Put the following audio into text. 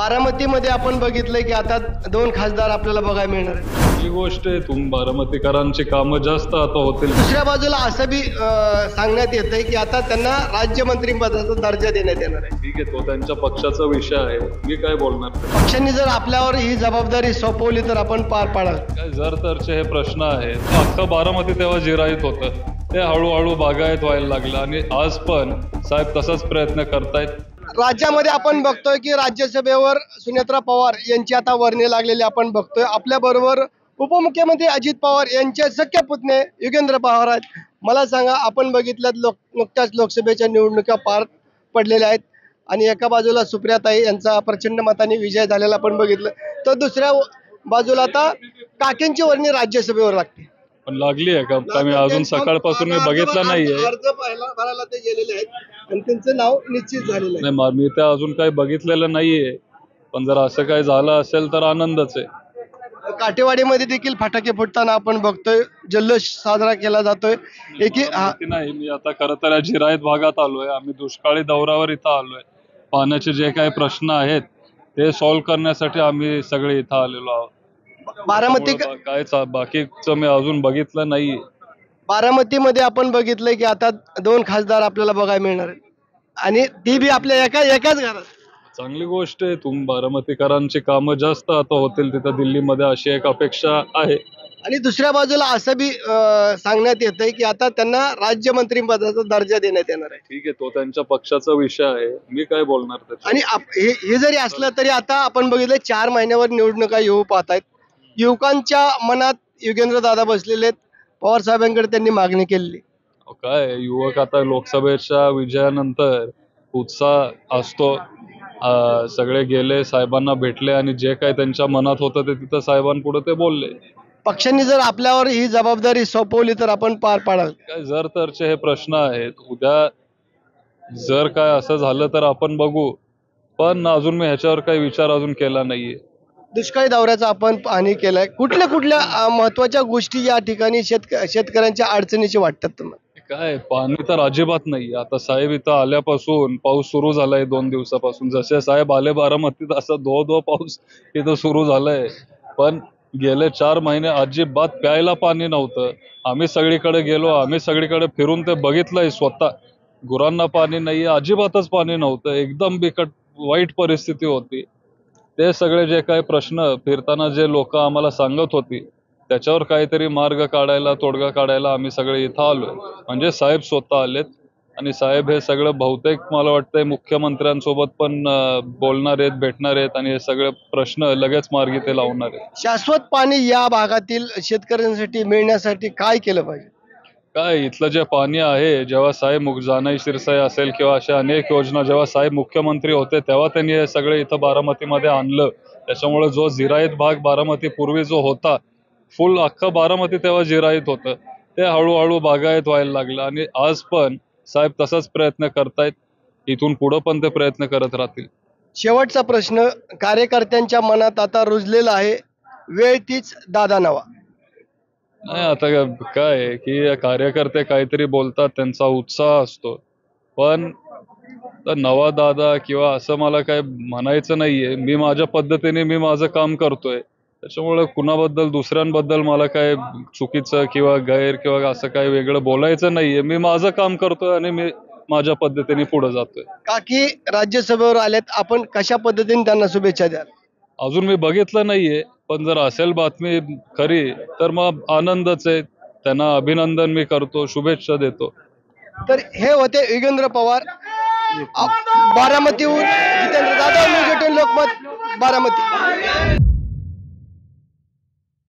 बारामतीमध्ये आपण बघितलंय की आता 2 खासदार आपल्याला बघायला मिळणार आहेत। ही गोष्ट आहे, बारामतीकरांची कामं जास्त आता होतील। दुसऱ्या बाजूला असं बी सांगण्यात येतंय की आता त्यांना राज्यमंत्री पदाचा दर्जा देण्यात येणार आहे। ठीक आहे, तो त्यांच्या पक्षाचा विषय आहे, मी काय बोलणार। पक्षांनी जर आपल्यावर ही जबाबदारी सोपवली तर आपण पार पाडाल काय जर तरचे हे प्रश्न आहेत। अख्खं बारामती तेव्हा जिरायत होतं, ते हळूहळू बागायत व्हायला लागलं आणि आज पण साहेब तसाच प्रयत्न करतायत। राज्यामध्ये आपण बघतोय की राज्यसभेवर सुनेत्रा पवार यांची आता वर्णी लागलेली आपण बघतोय। आपल्या बरोबर उपमुख्यमंत्री अजित पवार यांचे सख्खे पुतणे युगेंद्र पवार आहेत। मला सांगा, आपण बघितलं नुकत्याच लोकसभेच्या निवडणुका पार पडलेल्या आहेत आणि एका बाजूला सुप्रियाताई यांचा प्रचंड मताने विजय झालेला आपण बघितलं, तर दुसऱ्या बाजूला आता काकींची वर्णी राज्यसभेवर लागते। पण लागली आहे का? मी अजून सकाळपासून मी बघितलं नाहीये। अर्ज भरायला ते गेलेले आहेत आणि त्यांचं नाव निश्चित झालेलं आहे। नाही, मी ते अजून काही बघितलेलं नाहीये, पण जर असं काही झालं असेल तर आनंदच आहे। काटेवाडीमध्ये देखील फटाके फुटताना आपण बघतोय, जल्लोष साजरा केला जातोय। नाही, मी आता खरं तर जिरायत भागात आलोय, आम्ही दुष्काळी दौऱ्यावर इथं आलोय। पाण्याचे जे काही प्रश्न आहेत ते सॉल्व्ह करण्यासाठी आम्ही सगळे इथं आलेलो आहोत। काय बाकीचं मी अजून बघितलं नाहीये। बारामतीमध्ये आपण बघितलंय की आता 2 खासदार आपल्याला बघायला मिळणार आहेत आणि ती बी आपल्या एकाच घरात। चांगली गोष्ट आहे, बारामतीकरांची कामं जास्त आता होतील तिथं दिल्लीमध्ये, अशी एक अपेक्षा आहे। आणि दुसऱ्या बाजूला असं बी सांगण्यात येतंय की आता त्यांना राज्यमंत्री पदाचा दर्जा देण्यात येणार आहे। ठीक आहे, तो त्यांच्या पक्षाचा विषय आहे, मी काय बोलणार। आणि हे जरी असलं तरी आता आपण बघितलं 4 महिन्यावर निवडणुका येऊ पाहत आहेत। युवकांच्या मनात युगेंद्र दादा बसलेले आहेत, पवार साहेबांकडे त्यांनी मागणी केलेली। काय युवक आता लोकसभेच्या विजयानंतर उत्साह असतो, सगळे गेले, साहेबांना भेटले आणि जे काय त्यांच्या मनात होतं ते तिथं साहेबांपुढे ते बोलले। पक्षांनी जर आपल्यावर ही जबाबदारी सोपवली तर आपण पार पाडाल। काय जर तरचे हे प्रश्न आहेत, उद्या जर काय असं झालं तर आपण बघू, पण अजून मी ह्याच्यावर काही विचार अजून केला नाहीये। दुष्काळी दौऱ्याचा आपण पाहणी केलाय, कुठल्या महत्वाच्या गोष्टी या ठिकाणी शेतकऱ्यांच्या अडचणीची वाटतात तुम्हाला? काय पाणी तर अजिबात नाही। आता साहेब इथं आल्यापासून पाऊस सुरू झालाय 2 दिवसापासून, जसे साहेब आले बारामतीत असं धो पाऊस इथं सुरू झालाय। पण गेले 4 महिने अजिबात प्यायला पाणी नव्हतं। आम्ही सगळीकडे गेलो, आम्ही सगळीकडे फिरून ते बघितलंय स्वतः, गुरांना पाणी नाही, अजिबातच पाणी नव्हतं, एकदम बिकट वाईट परिस्थिती होती। ते सगळे जे काही प्रश्न फिरताना जे लोक आम्हाला सांगत होती, त्याच्यावर काहीतरी मार्ग काढायला, तोडगा काढायला आम्ही सगळे इथं आलोय। म्हणजे साहेब स्वतः आलेत आणि साहेब हे सगळं बहुतेक मला वाटतंय मुख्यमंत्र्यांसोबत पण बोलणार आहेत, भेटणार आहेत आणि हे सगळे प्रश्न लगेच मार्गी ते लावणार आहेत। शाश्वत पाणी या भागातील शेतकऱ्यांसाठी मिळण्यासाठी काय केलं पाहिजे? काय इथलं जे पाणी आहे, जेव्हा साहेब जानाई शिरसाई असेल किंवा अशा अनेक योजना जेव्हा साहेब मुख्यमंत्री होते तेव्हा त्यांनी हे सगळे इथं बारामतीमध्ये आणलं। त्याच्यामुळे जो जिरायत भाग बारामती पूर्वी जो होता, फुल अख्खं बारामती तेव्हा जिरायत होतं, ते हळूहळू बागायत व्हायला लागलं आणि आज पण साहेब तसाच प्रयत्न करतायत, इथून पुढं पण ते प्रयत्न करत राहतील। शेवटचा प्रश्न कार्यकर्त्यांच्या मनात आता रुजलेला आहे, वेळ तीच दादा नवा। नाही, आता काय आहे की कार्यकर्ते काहीतरी बोलतात, त्यांचा उत्साह असतो, पण नवा दादा किंवा असं मला काय म्हणायचं नाहीये। मी माझ्या पद्धतीने मी माझं काम करतोय, त्याच्यामुळे कुणाबद्दल दुसऱ्यांबद्दल मला काय चुकीचं किंवा गैर किंवा असं काही वेगळं बोलायचं नाहीये। मी माझं काम करतोय आणि मी माझ्या पद्धतीने पुढे जातोय। काकी राज्यसभेवर आलेत, आपण कशा पद्धतीने त्यांना शुभेच्छा द्याल? अजून मी बघितलं नाहीये, पण जर असेल बातमी खरी तर मग आनंदच आहे, त्यांना अभिनंदन मी करतो, शुभेच्छा देतो। तर हे होते युगेंद्र पवार, बारामतीहून जितेंद्र जाधव, लोकमत, बारामती।